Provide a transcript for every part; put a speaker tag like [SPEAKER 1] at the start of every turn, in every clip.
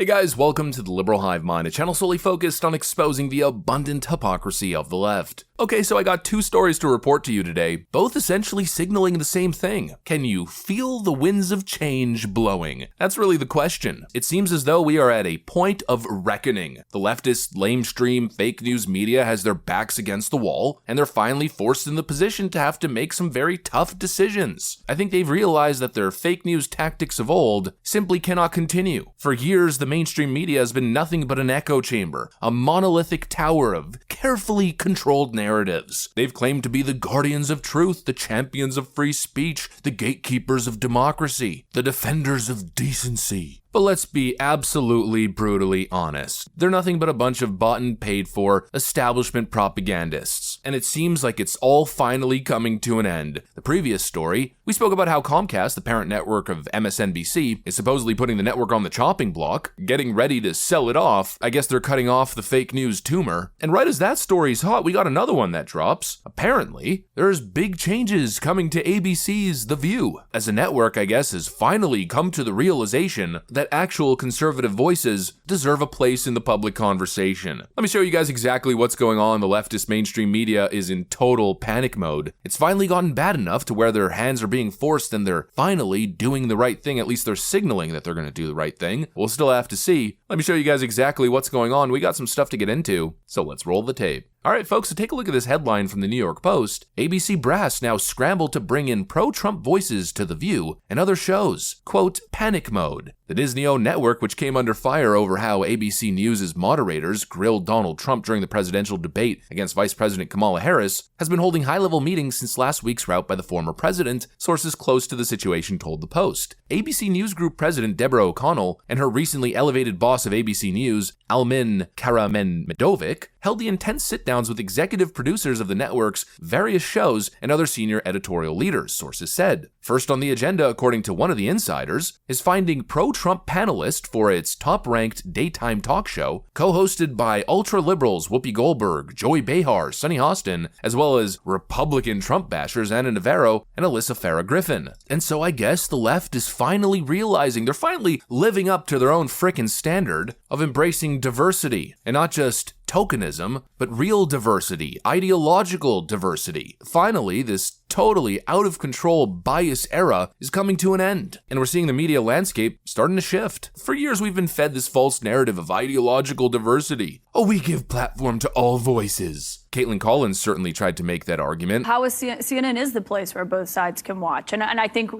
[SPEAKER 1] Hey guys, welcome to the Liberal Hive Mind, a channel solely focused on exposing the abundant hypocrisy of the left. Okay, so I got two stories to report to you today, both essentially signaling the same thing. Can you feel the winds of change blowing? That's really the question. It seems as though we are at a point of reckoning. The leftist, lamestream, fake news media has their backs against the wall, and they're finally forced in the position to have to make some very tough decisions. I think they've realized that their fake news tactics of old simply cannot continue. For years, the mainstream media has been nothing but an echo chamber, a monolithic tower of carefully controlled narratives. They've claimed to be the guardians of truth, the champions of free speech, the gatekeepers of democracy, the defenders of decency. But let's be absolutely brutally honest. They're nothing but a bunch of bought and paid for establishment propagandists. And it seems like it's all finally coming to an end. The previous story, we spoke about how Comcast, the parent network of MSNBC, is supposedly putting the network on the chopping block, getting ready to sell it off. I guess they're cutting off the fake news tumor. And right as that story's hot, we got another one that drops. Apparently, there's big changes coming to ABC's The View, as a network, I guess, has finally come to the realization that actual conservative voices deserve a place in the public conversation. Let me show you guys exactly what's going on. The leftist mainstream media is in total panic mode. It's finally gotten bad enough to where their hands are being forced and they're finally doing the right thing. At least they're signaling that they're going to do the right thing. We'll still have to see. Let me show you guys exactly what's going on. We got some stuff to get into, so let's roll the tape. Alright folks, so take a look at this headline from the New York Post. ABC brass now scramble to bring in pro-Trump voices to The View and other shows. Quote, panic mode. The Disney-owned network, which came under fire over how ABC News' moderators grilled Donald Trump during the presidential debate against Vice President Kamala Harris, has been holding high-level meetings since last week's rout by the former president, sources close to the situation told the Post. ABC News Group President Deborah O'Connell and her recently elevated boss of ABC News, Almin Karamanmedovic, held the intense sit-downs with executive producers of the network's various shows and other senior editorial leaders, sources said. First on the agenda, according to one of the insiders, is finding pro-Trump panelist for its top-ranked daytime talk show, co-hosted by ultra-liberals Whoopi Goldberg, Joy Behar, Sunny Hostin, as well as Republican Trump bashers Ana Navarro and Alyssa Farah Griffin. And so I guess the left is finally realizing they're finally living up to their own frickin' standard of embracing diversity, and not just tokenism, but real diversity, ideological diversity. Finally, this totally out of control bias era is coming to an end, and we're seeing the media landscape starting to shift. For years, we've been fed this false narrative of ideological diversity. Oh, we give platform to all voices. Caitlin Collins certainly tried to make that argument.
[SPEAKER 2] How is CNN is the place where both sides can watch. And I think,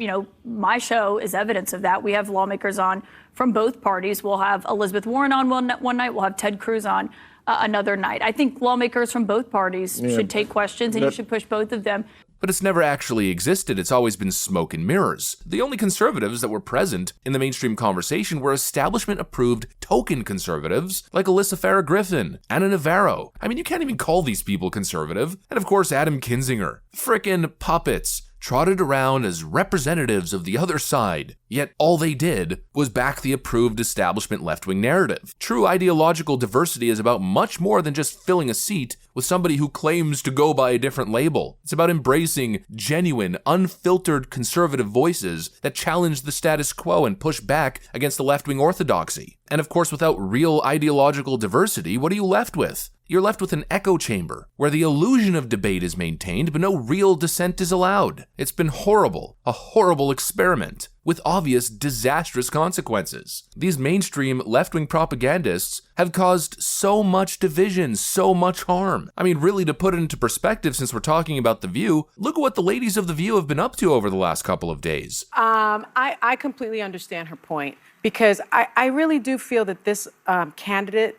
[SPEAKER 2] my show is evidence of that. We have lawmakers on from both parties. We'll have Elizabeth Warren on one night. We'll have Ted Cruz on another night. I think lawmakers from both parties should take questions, and you should push both of them.
[SPEAKER 1] But it's never actually existed. It's always been smoke and mirrors. The only conservatives that were present in the mainstream conversation were establishment-approved token conservatives like Alyssa Farah Griffin, Ana Navarro. I mean, you can't even call these people conservative. And of course, Adam Kinzinger. Frickin' puppets. Trotted around as representatives of the other side, yet all they did was back the approved establishment left-wing narrative. True ideological diversity is about much more than just filling a seat with somebody who claims to go by a different label. It's about embracing genuine, unfiltered conservative voices that challenge the status quo and push back against the left-wing orthodoxy. And of course, without real ideological diversity, what are you left with? You're left with an echo chamber where the illusion of debate is maintained, but no real dissent is allowed. It's been horrible, a horrible experiment with obvious disastrous consequences. These mainstream left-wing propagandists have caused so much division, so much harm. I mean, really, to put it into perspective, since we're talking about The View, look at what the ladies of The View have been up to over the last couple of days.
[SPEAKER 3] I completely understand her point, because I really do feel that this candidate,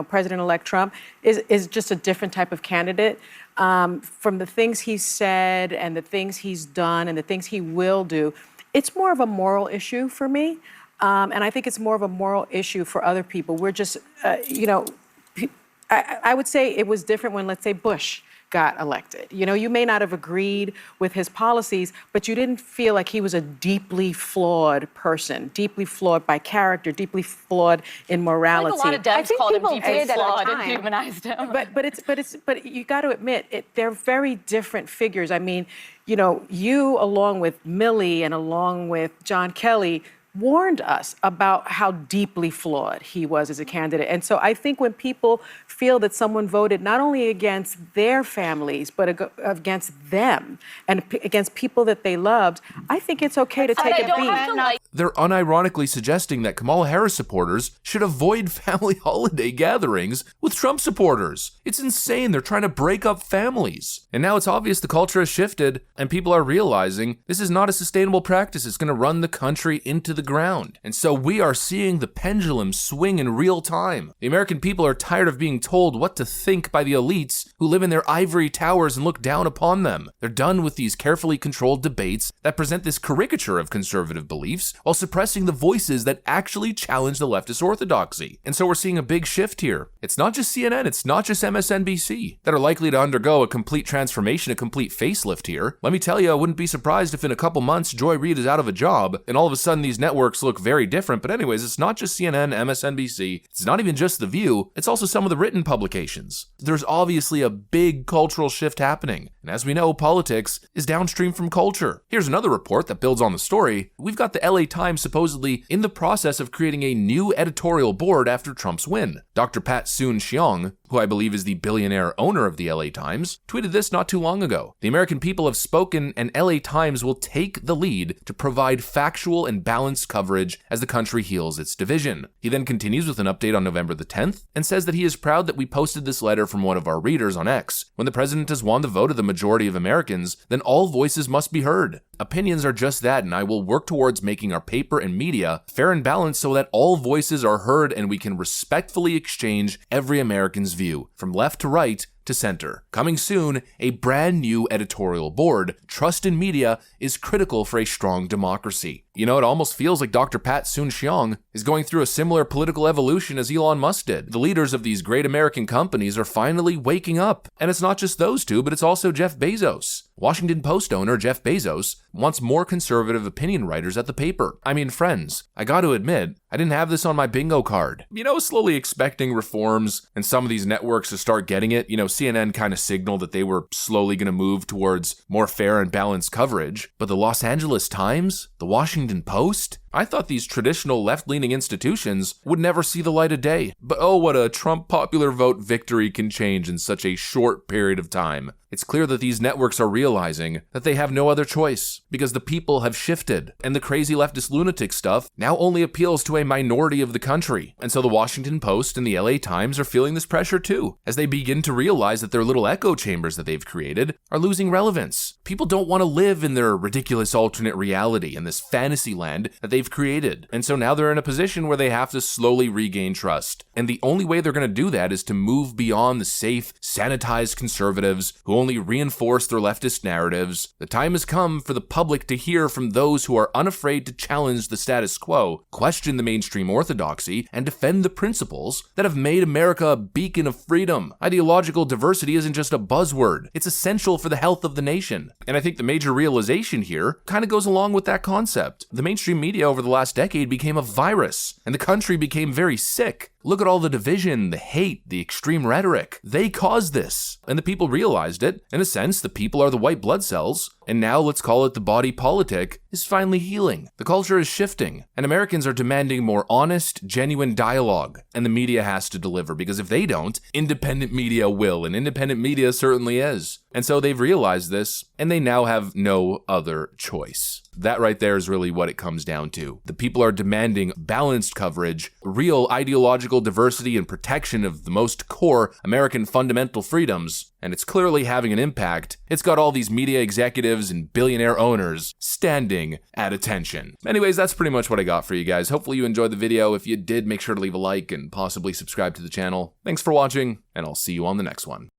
[SPEAKER 3] President-elect Trump, is just a different type of candidate. From the things he's said and the things he's done and the things he will do, it's more of a moral issue for me. And I think it's more of a moral issue for other people. We're just, I would say it was different when, let's say, Bush got elected. You may not have agreed with his policies, but you didn't feel like he was a deeply flawed person, deeply flawed by character, deeply flawed in morality.
[SPEAKER 4] I think a lot of Dems called him deeply flawed and humanized him.
[SPEAKER 3] But you got to admit, they're very different figures. I mean, you along with Milley and along with John Kelly, warned us about how deeply flawed he was as a candidate. And so I think when people feel that someone voted not only against their families, but against them and against people that they loved, I think it's okay to take a beat.
[SPEAKER 1] They're unironically suggesting that Kamala Harris supporters should avoid family holiday gatherings with Trump supporters. It's insane. They're trying to break up families. And now it's obvious the culture has shifted and people are realizing this is not a sustainable practice. It's going to run the country into the ground. And so we are seeing the pendulum swing in real time. The American people are tired of being told what to think by the elites who live in their ivory towers and look down upon them. They're done with these carefully controlled debates that present this caricature of conservative beliefs while suppressing the voices that actually challenge the leftist orthodoxy. And so we're seeing a big shift here. It's not just CNN, it's not just MSNBC that are likely to undergo a complete transformation, a complete facelift here. Let me tell you, I wouldn't be surprised if in a couple months Joy Reid is out of a job and all of a sudden these networks look very different. But anyways, it's not just CNN, MSNBC, it's not even just The View, it's also some of the written publications. There's obviously a big cultural shift happening. And as we know, politics is downstream from culture. Here's another report that builds on the story. We've got the LA Times supposedly in the process of creating a new editorial board after Trump's win. Dr. Pat Soon-Shiong, who I believe is the billionaire owner of the LA Times, tweeted this not too long ago. The American people have spoken and LA Times will take the lead to provide factual and balanced coverage as the country heals its division. He then continues with an update on November the 10th and says that he is proud that we posted this letter from one of our readers on X. When the president has won the vote of the majority of Americans, then all voices must be heard. Opinions are just that, and I will work towards making our paper and media fair and balanced so that all voices are heard and we can respectfully exchange every American's view, from left to right to center. Coming soon, a brand new editorial board. Trust in media is critical for a strong democracy. You know, it almost feels like Dr. Pat Soon-Shiong is going through a similar political evolution as Elon Musk did. The leaders of these great American companies are finally waking up. And it's not just those two, but it's also Jeff Bezos. Washington Post owner Jeff Bezos wants more conservative opinion writers at the paper. I mean, friends, I gotta admit, I didn't have this on my bingo card. You know, slowly expecting reforms and some of these networks to start getting it. You know, CNN kind of signaled that they were slowly going to move towards more fair and balanced coverage. But the Los Angeles Times, the Washington Post, I thought these traditional left-leaning institutions would never see the light of day. But oh, what a Trump popular vote victory can change in such a short period of time. It's clear that these networks are realizing that they have no other choice because the people have shifted and the crazy leftist lunatic stuff now only appeals to a minority of the country. And so the Washington Post and the LA Times are feeling this pressure too as they begin to realize that their little echo chambers that they've created are losing relevance. People don't want to live in their ridiculous alternate reality in this fantasy land that they've created. And so now they're in a position where they have to slowly regain trust. And the only way they're going to do that is to move beyond the safe, sanitized conservatives who only reinforce their leftist narratives. The time has come for the public to hear from those who are unafraid to challenge the status quo, question the mainstream orthodoxy, and defend the principles that have made America a beacon of freedom. Ideological diversity isn't just a buzzword. It's essential for the health of the nation. And I think the major realization here kind of goes along with that concept. The mainstream media over the last decade became a virus, and the country became very sick. Look at all the division, the hate, the extreme rhetoric. They caused this, and the people realized it. In a sense, the people are the white blood cells, and now let's call it the body politic, is finally healing. The culture is shifting, and Americans are demanding more honest, genuine dialogue, and the media has to deliver, because if they don't, independent media will, and independent media certainly is. And so they've realized this, and they now have no other choice. That right there is really what it comes down to. The people are demanding balanced coverage, real ideological diversity and protection of the most core American fundamental freedoms, and it's clearly having an impact. It's got all these media executives and billionaire owners standing at attention. Anyways, that's pretty much what I got for you guys. Hopefully you enjoyed the video. If you did, make sure to leave a like and possibly subscribe to the channel. Thanks for watching, and I'll see you on the next one.